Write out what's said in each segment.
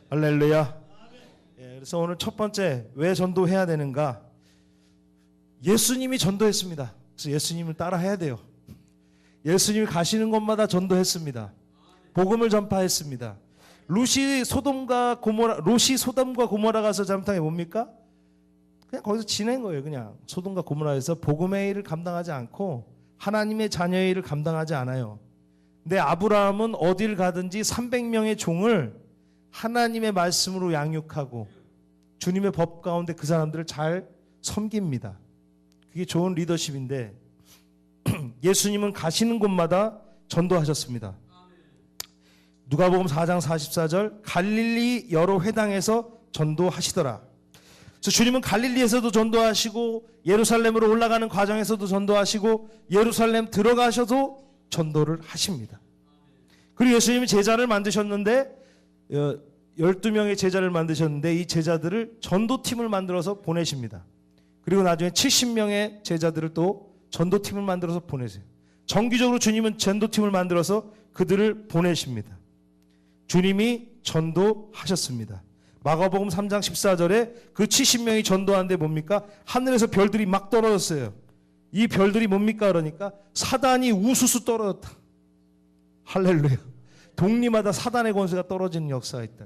할렐루야. 그래서 오늘 첫 번째, 왜 전도해야 되는가? 예수님이 전도했습니다. 그래서 예수님을 따라 해야 돼요. 예수님이 가시는 곳마다 전도했습니다. 복음을 전파했습니다. 롯이 소돔과 고모라 가서 잘못한 게 뭡니까? 그냥 거기서 지낸 거예요. 그냥 소돔과 고모라에서 복음의 일을 감당하지 않고 하나님의 자녀의 일을 감당하지 않아요. 근데 아브라함은 어딜 가든지 300명의 종을 하나님의 말씀으로 양육하고 주님의 법 가운데 그 사람들을 잘 섬깁니다. 그게 좋은 리더십인데 예수님은 가시는 곳마다 전도하셨습니다. 누가복음 4장 44절 갈릴리 여러 회당에서 전도하시더라. 그래서 주님은 갈릴리에서도 전도하시고 예루살렘으로 올라가는 과정에서도 전도하시고 예루살렘 들어가셔도 전도를 하십니다. 그리고 예수님이 제자를 만드셨는데 12명의 제자를 만드셨는데 이 제자들을 전도팀을 만들어서 보내십니다. 그리고 나중에 70명의 제자들을 또 전도팀을 만들어서 보내세요. 정기적으로 주님은 전도팀을 만들어서 그들을 보내십니다. 주님이 전도하셨습니다. 마가복음 3장 14절에 그 70명이 전도하는데 뭡니까? 하늘에서 별들이 막 떨어졌어요. 이 별들이 뭡니까? 그러니까 사단이 우수수 떨어졌다. 할렐루야. 동리마다 사단의 권세가 떨어지는 역사가 있다.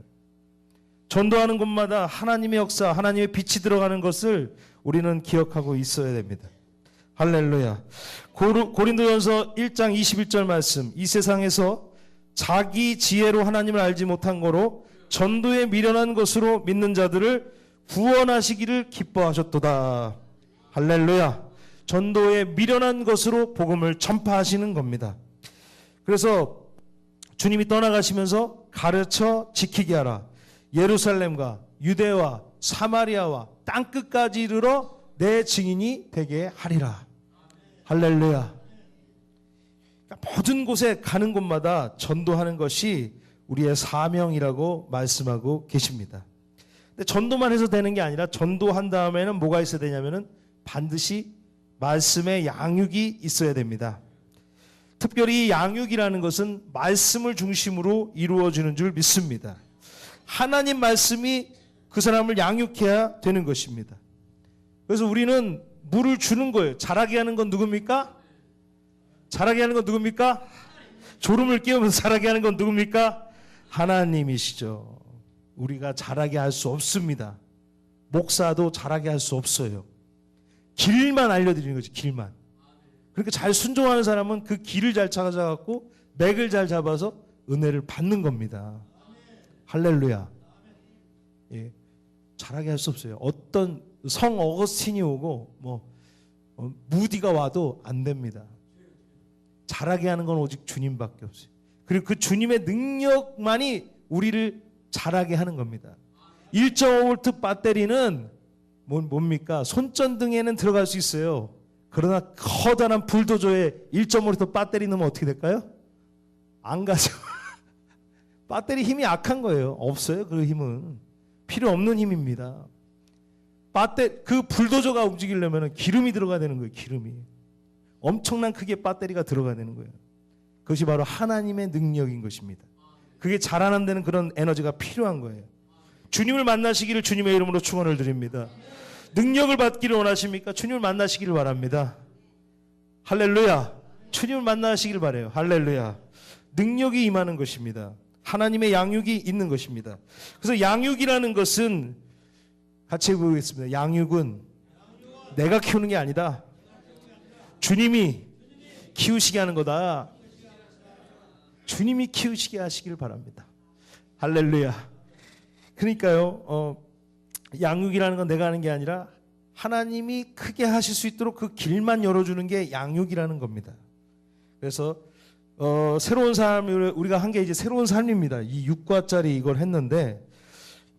전도하는 곳마다 하나님의 역사, 하나님의 빛이 들어가는 것을 우리는 기억하고 있어야 됩니다. 할렐루야. 고린도전서 1장 21절 말씀. 이 세상에서 자기 지혜로 하나님을 알지 못한 거로 전도에 미련한 것으로 믿는 자들을 구원하시기를 기뻐하셨도다. 할렐루야. 전도에 미련한 것으로 복음을 전파하시는 겁니다. 그래서 주님이 떠나가시면서 가르쳐 지키게 하라. 예루살렘과 유대와 사마리아와 땅끝까지 이르러 내 증인이 되게 하리라. 할렐루야. 그러니까 모든 곳에 가는 곳마다 전도하는 것이 우리의 사명이라고 말씀하고 계십니다. 근데 전도만 해서 되는 게 아니라 전도한 다음에는 뭐가 있어야 되냐면은 반드시 말씀의 양육이 있어야 됩니다. 특별히 양육이라는 것은 말씀을 중심으로 이루어지는 줄 믿습니다. 하나님 말씀이 그 사람을 양육해야 되는 것입니다. 그래서 우리는 물을 주는 거예요. 자라게 하는 건 누굽니까? 자라게 하는 건 누굽니까? 졸음을 깨우면서 자라게 하는 건 누굽니까? 하나님이시죠. 우리가 자라게 할 수 없습니다. 목사도 자라게 할 수 없어요. 길만 알려드리는 거죠. 길만. 그러니까 잘 순종하는 사람은 그 길을 잘 찾아갖고 맥을 잘 잡아서 은혜를 받는 겁니다. 할렐루야. 예, 잘하게 할 수 없어요. 어떤 성 어거스틴이 오고 무디가 와도 안 됩니다. 잘하게 하는 건 오직 주님밖에 없어요. 그리고 그 주님의 능력만이 우리를 잘하게 하는 겁니다. 1.5V 배터리는 뭡니까? 손전등에는 들어갈 수 있어요. 그러나 커다란 불도저에 1.5V 배터리 넣으면 어떻게 될까요? 안 가죠. 배터리 힘이 약한 거예요. 없어요. 그 힘은. 필요 없는 힘입니다. 그 불도저가 움직이려면 기름이 들어가야 되는 거예요. 기름이. 엄청난 크기의 배터리가 들어가야 되는 거예요. 그것이 바로 하나님의 능력인 것입니다. 그게 자라는 데는 그런 에너지가 필요한 거예요. 주님을 만나시기를 주님의 이름으로 축원을 드립니다. 능력을 받기를 원하십니까? 주님을 만나시기를 바랍니다. 할렐루야. 주님을 만나시기를 바라요. 할렐루야. 능력이 임하는 것입니다. 하나님의 양육이 있는 것입니다. 그래서 양육이라는 것은 같이 보겠습니다. 양육은 내가 키우는 게 아니다. 주님이 키우시게 하는 거다. 주님이 키우시게 하시길 바랍니다. 할렐루야. 그러니까요, 양육이라는 건 내가 하는 게 아니라 하나님이 크게 하실 수 있도록 그 길만 열어주는 게 양육이라는 겁니다. 그래서 새로운 삶을 우리가 한 게 이제 새로운 삶입니다. 이 6과짜리 이걸 했는데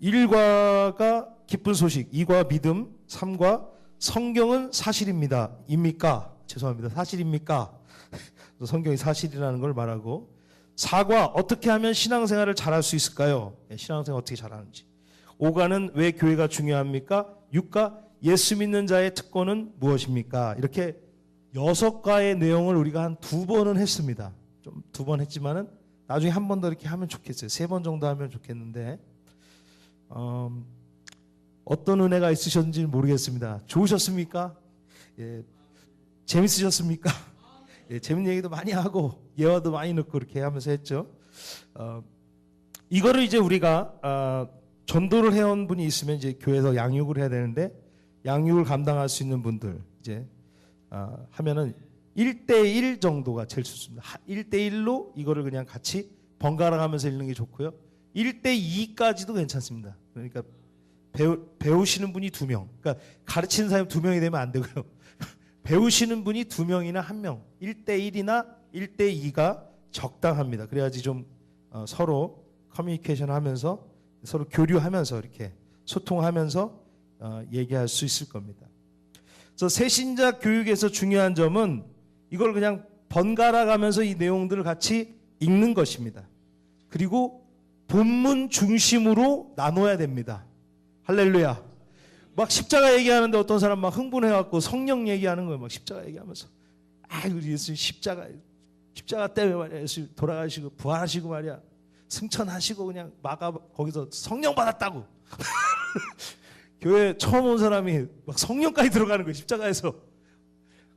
1과가 기쁜 소식, 2과 믿음, 3과 성경은 사실입니다. 입니까? 죄송합니다. 사실입니까? 성경이 사실이라는 걸 말하고 4과 어떻게 하면 신앙생활을 잘할 수 있을까요? 신앙생활 어떻게 잘하는지. 5과는 왜 교회가 중요합니까? 6과 예수 믿는 자의 특권은 무엇입니까? 이렇게 6과의 내용을 우리가 한 2번은 했습니다. 좀 2번 했지만은 나중에 한 번 더 이렇게 하면 좋겠어요. 3번 정도 하면 좋겠는데 어떤 은혜가 있으셨는지 모르겠습니다. 좋으셨습니까? 예, 재밌으셨습니까? 예, 재밌는 얘기도 많이 하고 예화도 많이 넣고 이렇게 하면서 했죠. 이거를 이제 우리가 전도를 해온 분이 있으면 이제 교회에서 양육을 해야 되는데, 양육을 감당할 수 있는 분들 이제 하면은 1대1 정도가 제일 좋습니다. 1대1로 이거를 그냥 같이 번갈아 가면서 읽는 게 좋고요. 1대2까지도 괜찮습니다. 그러니까 배우시는 분이 2명, 그러니까 가르치는 사람이 2명이 되면 안 되고요. 배우시는 분이 2명이나 1명, 1대1이나 1대2가 적당합니다. 그래야지 좀 서로 커뮤니케이션 하면서, 서로 교류하면서 이렇게 소통하면서 얘기할 수 있을 겁니다. 그래서 새신자 교육에서 중요한 점은 이걸 그냥 번갈아 가면서 이 내용들을 같이 읽는 것입니다. 그리고 본문 중심으로 나눠야 됩니다. 할렐루야. 막 십자가 얘기하는데 어떤 사람 막 흥분해갖고 성령 얘기하는 거예요. 막 십자가 얘기하면서, 우리 예수 십자가 때문에 말이야, 예수 돌아가시고 부활하시고 말이야, 승천하시고 그냥 거기서 성령 받았다고. 교회 처음 온 사람이 막 성령까지 들어가는 거예요, 십자가에서.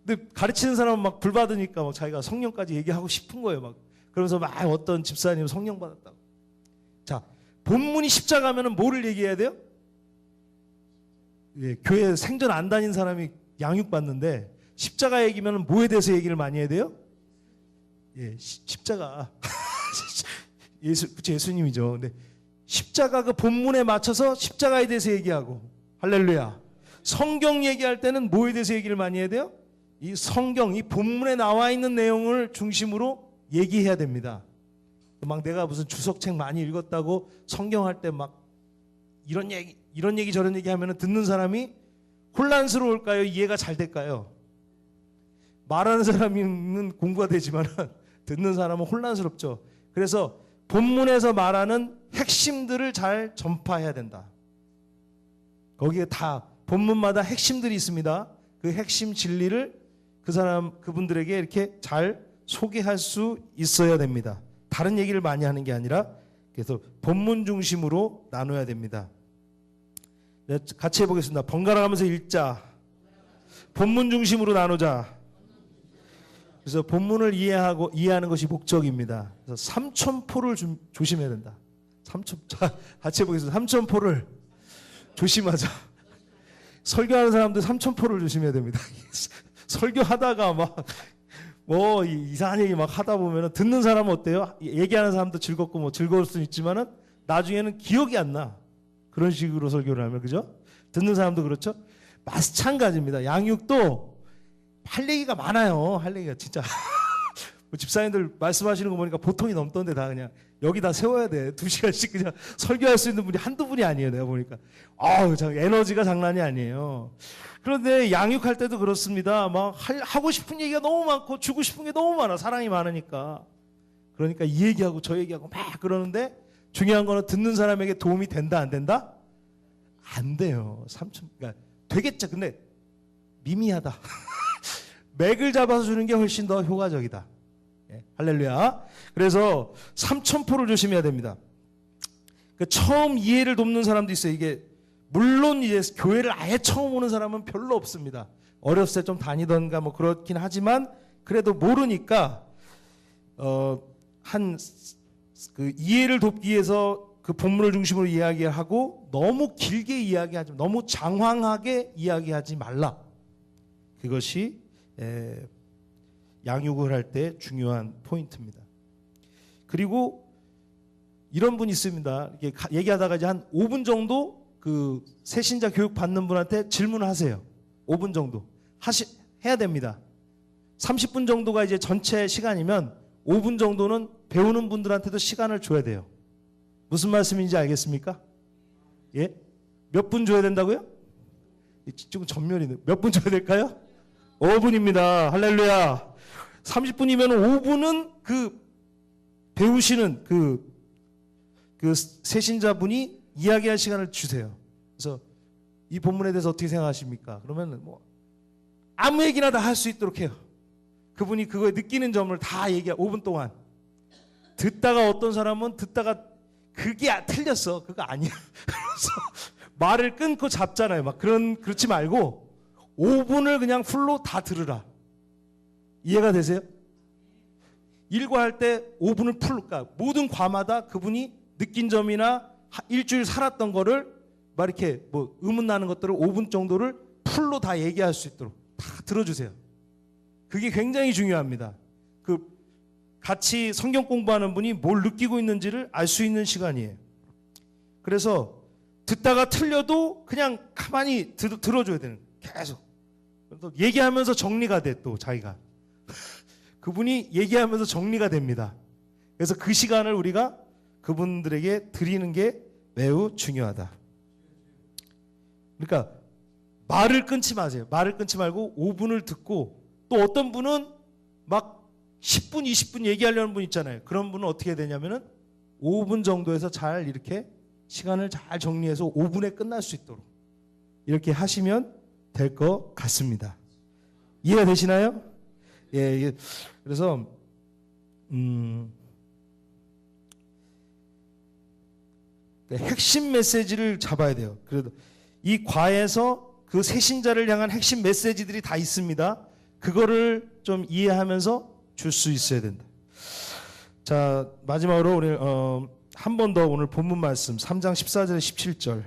근데 가르치는 사람은 막 불받으니까 막 자기가 성령까지 얘기하고 싶은 거예요. 막 그러면서 막 어떤 집사님 성령 받았다고. 자, 본문이 십자가면은 뭐를 얘기해야 돼요? 예, 교회 생전 안 다닌 사람이 양육받는데 십자가 얘기면 뭐에 대해서 얘기를 많이 해야 돼요? 예, 십자가. 예수님이죠. 근데 십자가 그 본문에 맞춰서 십자가에 대해서 얘기하고, 할렐루야. 성경 얘기할 때는 뭐에 대해서 얘기를 많이 해야 돼요? 이 성경, 이 본문에 나와 있는 내용을 중심으로 얘기해야 됩니다. 막 내가 무슨 주석책 많이 읽었다고 성경 할 때 막 이런 얘기 저런 얘기 하면 듣는 사람이 혼란스러울까요? 이해가 잘 될까요? 말하는 사람은 공부가 되지만 듣는 사람은 혼란스럽죠. 그래서 본문에서 말하는 핵심들을 잘 전파해야 된다. 거기에 다 본문마다 핵심들이 있습니다. 그 핵심 진리를 그분들에게 이렇게 잘 소개할 수 있어야 됩니다. 다른 얘기를 많이 하는 게 아니라, 그래서 본문 중심으로 나눠야 됩니다. 같이 해보겠습니다. 번갈아 가면서 읽자. 본문 중심으로 나누자. 그래서 본문을 이해하는 것이 목적입니다. 그래서 삼천포를 조심해야 된다. 자, 같이 해보겠습니다. 삼천포를 조심하자. 설교하는 사람들 삼천포를 조심해야 됩니다. 설교하다가 막 이상한 얘기 막 하다 보면 듣는 사람은 어때요? 얘기하는 사람도 즐겁고 뭐 즐거울 수는 있지만은 나중에는 기억이 안 나. 그런 식으로 설교를 하면, 그죠? 듣는 사람도 그렇죠? 마찬가지입니다. 양육도 할 얘기가 많아요. 할 얘기가 진짜. 집사님들 말씀하시는 거 보니까 보통이 넘던데 다 그냥 여기다 세워야 돼. 2시간씩 그냥 설교할 수 있는 분이 한두 분이 아니에요. 내가 보니까. 에너지가 장난이 아니에요. 그런데 양육할 때도 그렇습니다. 막 하고 싶은 얘기가 너무 많고 주고 싶은 게 너무 많아. 사랑이 많으니까. 그러니까 이 얘기하고 저 얘기하고 막 그러는데, 중요한 거는 듣는 사람에게 도움이 된다 안 된다? 안 돼요. 그러니까 되겠죠. 근데 미미하다. 맥을 잡아서 주는 게 훨씬 더 효과적이다. 예, 할렐루야. 그래서 삼천포를 조심해야 됩니다. 처음 이해를 돕는 사람도 있어요. 이게 물론 이제 교회를 아예 처음 오는 사람은 별로 없습니다. 어렸을 때 좀 다니던가 뭐 그렇긴 하지만 그래도 모르니까 그 이해를 돕기 위해서 그 본문을 중심으로 이야기하고 너무 길게 이야기하지, 너무 장황하게 이야기하지 말라. 그것이 양육을 할 때 중요한 포인트입니다. 그리고 이런 분이 있습니다. 이렇게 얘기하다가 이제 한 5분 정도 그 새신자 교육 받는 분한테 질문을 하세요. 5분 정도 해야 됩니다. 30분 정도가 이제 전체 시간이면 5분 정도는 배우는 분들한테도 시간을 줘야 돼요. 무슨 말씀인지 알겠습니까? 예? 몇 분 줘야 된다고요? 조금 전멸이네. 몇 분 줘야 될까요? 5분입니다. 할렐루야. 30분이면 5분은 그 배우시는 그 새신자분이 이야기할 시간을 주세요. 그래서 이 본문에 대해서 어떻게 생각하십니까? 그러면 뭐 아무 얘기나 다 할 수 있도록 해요. 그분이 그거에 느끼는 점을 다 얘기해. 5분 동안 듣다가 어떤 사람은 듣다가 그게 틀렸어. 그거 아니야. 그래서 말을 끊고 잡잖아요. 막 그렇지 말고 5분을 그냥 풀로 다 들으라. 이해가 되세요? 일과할 때 5분을 풀로, 그러니까 모든 과마다 그분이 느낀 점이나 일주일 살았던 거를 막 이렇게 뭐 의문 나는 것들을 5분 정도를 풀로 다 얘기할 수 있도록 다 들어주세요. 그게 굉장히 중요합니다. 그 같이 성경 공부하는 분이 뭘 느끼고 있는지를 알 수 있는 시간이에요. 그래서 듣다가 틀려도 그냥 가만히 들어줘야 되는 거예요. 계속. 얘기하면서 정리가 돼 또 자기가. 그분이 얘기하면서 정리가 됩니다. 그래서 그 시간을 우리가 그분들에게 드리는 게 매우 중요하다. 그러니까 말을 끊지 마세요. 말을 끊지 말고 5분을 듣고, 또 어떤 분은 막 10분, 20분 얘기하려는 분 있잖아요. 그런 분은 어떻게 해야 되냐면은 5분 정도에서 잘 이렇게 시간을 잘 정리해서 5분에 끝날 수 있도록 이렇게 하시면 될 것 같습니다. 이해가 되시나요? 예, 그래서 핵심 메시지를 잡아야 돼요. 그래도 이 과에서 그 새신자를 향한 핵심 메시지들이 다 있습니다. 그거를 좀 이해하면서 줄 수 있어야 된다. 자, 마지막으로 오늘 한 번 더 오늘 본문 말씀 3장 14절 17절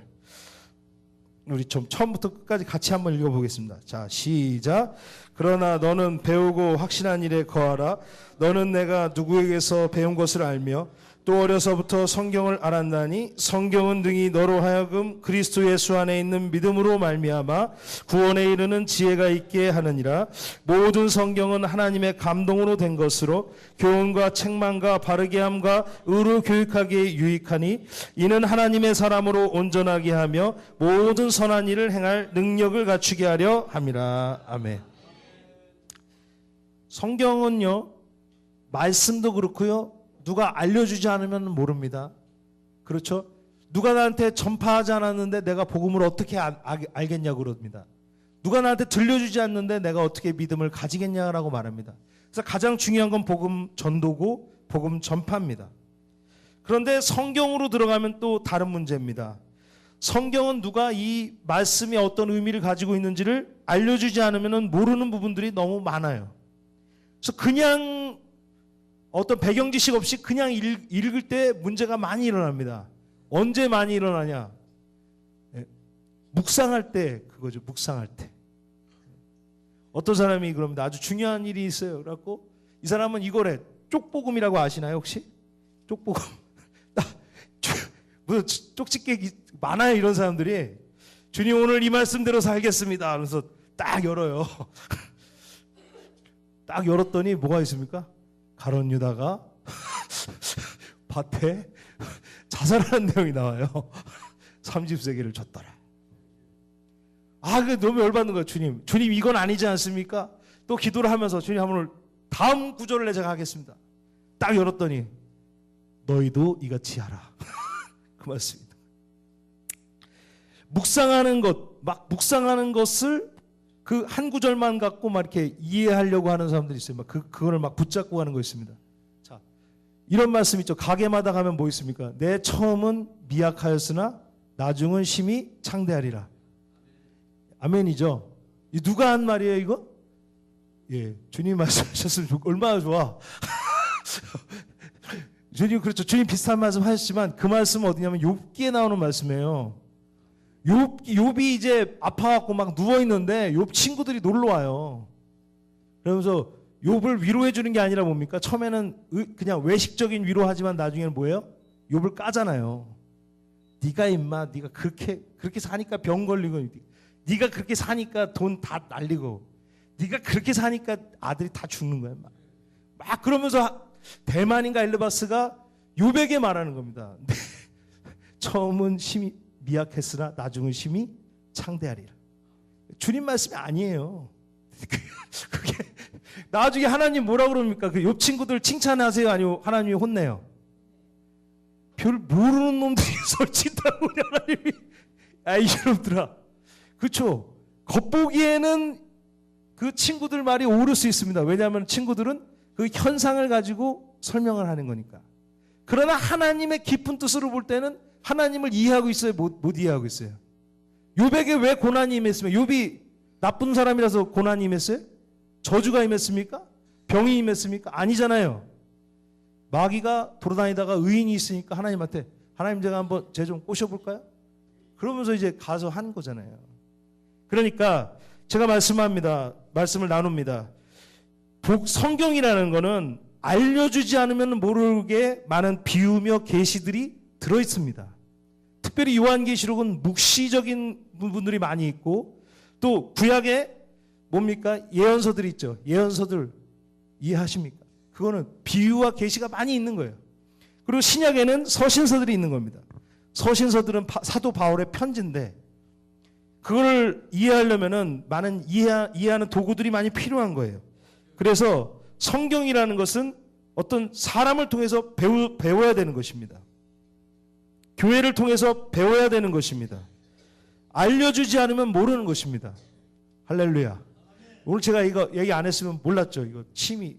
우리 좀 처음부터 끝까지 같이 한번 읽어보겠습니다. 자, 시작. 그러나 너는 배우고 확신한 일에 거하라. 너는 내가 누구에게서 배운 것을 알며 또 어려서부터 성경을 알았나니 성경은 등이 너로 하여금 그리스도 예수 안에 있는 믿음으로 말미암아 구원에 이르는 지혜가 있게 하느니라. 모든 성경은 하나님의 감동으로 된 것으로 교훈과 책망과 바르게 함과 의로 교육하기에 유익하니 이는 하나님의 사람으로 온전하게 하며 모든 선한 일을 행할 능력을 갖추게 하려 함이라. 아멘. 성경은요, 말씀도 그렇고요, 누가 알려주지 않으면 모릅니다. 그렇죠? 누가 나한테 전파하지 않았는데 내가 복음을 어떻게 알겠냐고 그럽니다. 누가 나한테 들려주지 않는데 내가 어떻게 믿음을 가지겠냐라고 말합니다. 그래서 가장 중요한 건 복음 전도고 복음 전파입니다. 그런데 성경으로 들어가면 또 다른 문제입니다. 성경은 누가 이 말씀이 어떤 의미를 가지고 있는지를 알려주지 않으면 모르는 부분들이 너무 많아요. 그래서 그냥 어떤 배경 지식 없이 그냥 읽을 때 문제가 많이 일어납니다. 언제 많이 일어나냐? 묵상할 때 그거죠. 묵상할 때. 어떤 사람이 그럽니다. 아주 중요한 일이 있어요. 그래갖고 이 사람은 이거래. 쪽복음이라고 아시나요 혹시? 쪽복음. 무슨 쪽집게 많아요 이런 사람들이. 주님 오늘 이 말씀대로 살겠습니다. 그래서 딱 열어요. 딱 열었더니 뭐가 있습니까? 가룟 유다가 밭에 자살하는 내용이 나와요. 30세기를 줬더라. 아, 그게 너무 열받는 거예요. 주님 이건 아니지 않습니까? 또 기도를 하면서 주님 한번 다음 구절을 제가 하겠습니다. 딱 열었더니 너희도 이같이 하라. 그 말씀입니다. 묵상하는 것을 그 한 구절만 갖고 막 이렇게 이해하려고 하는 사람들이 있어요. 막 그거를 막 붙잡고 가는 거 있습니다. 자, 이런 말씀 있죠. 가게마다 가면 뭐 있습니까? 내 처음은 미약하였으나 나중은 심히 창대하리라. 아멘이죠. 누가 한 말이에요, 이거? 예, 주님 말씀하셨으면 얼마나 좋아. 주님 그렇죠. 주님 비슷한 말씀 하셨지만 그 말씀은 어디냐면 욥기에 나오는 말씀이에요. 욥이 이제 아파갖고 막 누워있는데 욥 친구들이 놀러와요. 그러면서 욥을 위로해 주는 게 아니라 뭡니까? 처음에는 그냥 외식적인 위로하지만 나중에는 뭐예요? 욥을 까잖아요. 네가 임마 네가 그렇게 사니까 병 걸리고, 네가 그렇게 사니까 돈 다 날리고, 네가 그렇게 사니까 아들이 다 죽는 거야. 막 그러면서 대만인가 엘르바스가 욥에게 말하는 겁니다. 처음은 심히 미약했으나 나중은 심히 창대하리라. 주님 말씀이 아니에요. 그게 나중에 하나님 뭐라 그럽니까? 그 욥 친구들 칭찬하세요? 아니면 하나님이 혼내요? 별 모르는 놈들이 설친다고 하나님이. 아이 여러분들아, 그렇죠? 겉보기에는 그 친구들 말이 옳을 수 있습니다. 왜냐하면 친구들은 그 현상을 가지고 설명을 하는 거니까. 그러나 하나님의 깊은 뜻으로 볼 때는 하나님을 이해하고 있어요? 못 이해하고 있어요? 욥에게 왜 고난이 임했습니까? 욥이 나쁜 사람이라서 고난이 임했어요? 저주가 임했습니까? 병이 임했습니까? 아니잖아요. 마귀가 돌아다니다가 의인이 있으니까 하나님한테 하나님 제가 한번 쟤 좀 꼬셔볼까요? 그러면서 이제 가서 한 거잖아요. 그러니까 제가 말씀을 나눕니다. 성경이라는 거는 알려주지 않으면 모르게 많은 비유며 계시들이 들어있습니다. 특별히 요한계시록은 묵시적인 부분들이 많이 있고 또 구약에 뭡니까? 예언서들이 있죠. 예언서들 이해하십니까? 그거는 비유와 계시가 많이 있는 거예요. 그리고 신약에는 서신서들이 있는 겁니다. 서신서들은 사도 바울의 편지인데 그걸 이해하려면은 많은 이해하는 도구들이 많이 필요한 거예요. 그래서 성경이라는 것은 어떤 사람을 통해서 배워야 되는 것입니다. 교회를 통해서 배워야 되는 것입니다. 알려주지 않으면 모르는 것입니다. 할렐루야. 오늘 제가 이거 얘기 안 했으면 몰랐죠. 이거 심히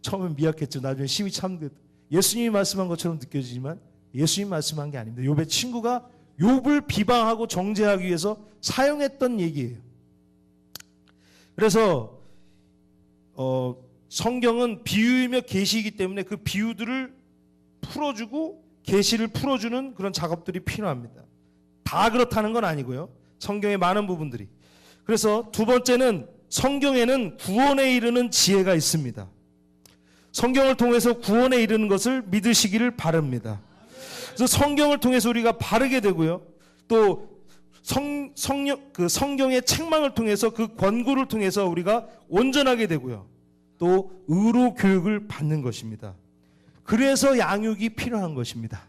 처음엔 미약했죠. 나중에 심히 참듯 예수님이 말씀한 것처럼 느껴지지만 예수님이 말씀한 게 아닙니다. 욥의 친구가 욥을 비방하고 정죄하기 위해서 사용했던 얘기예요. 그래서 성경은 비유이며 계시이기 때문에 그 비유들을 풀어주고 계시를 풀어주는 그런 작업들이 필요합니다. 다 그렇다는 건 아니고요. 성경의 많은 부분들이. 그래서 두 번째는 성경에는 구원에 이르는 지혜가 있습니다. 성경을 통해서 구원에 이르는 것을 믿으시기를 바랍니다. 그래서 성경을 통해서 우리가 바르게 되고요. 또 성경의 책망을 통해서 그 권고를 통해서 우리가 온전하게 되고요. 또 의로 교육을 받는 것입니다. 그래서 양육이 필요한 것입니다.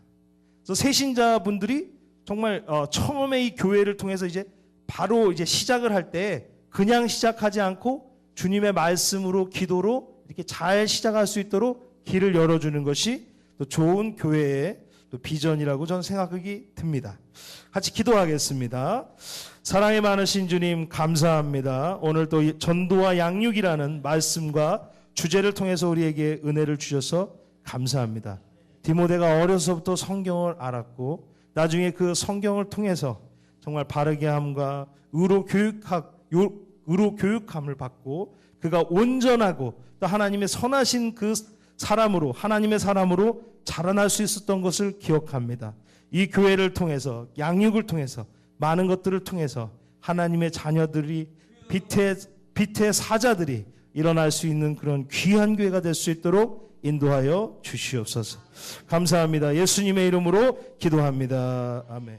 그래서 새신자분들이 정말 처음에 이 교회를 통해서 이제 바로 이제 시작을 할 때 그냥 시작하지 않고 주님의 말씀으로 기도로 이렇게 잘 시작할 수 있도록 길을 열어주는 것이 또 좋은 교회의 또 비전이라고 저는 생각이 듭니다. 같이 기도하겠습니다. 사랑이 많으신 주님 감사합니다. 오늘 또 전도와 양육이라는 말씀과 주제를 통해서 우리에게 은혜를 주셔서 감사합니다. 디모데가 어려서부터 성경을 알았고 나중에 그 성경을 통해서 정말 바르게 함과 의로 교육함을 받고 그가 온전하고 또 하나님의 선하신 그 사람으로 하나님의 사람으로 자라날 수 있었던 것을 기억합니다. 이 교회를 통해서 양육을 통해서 많은 것들을 통해서 하나님의 자녀들이 빛의 사자들이 일어날 수 있는 그런 귀한 교회가 될 수 있도록 인도하여 주시옵소서. 감사합니다. 예수님의 이름으로 기도합니다. 아멘.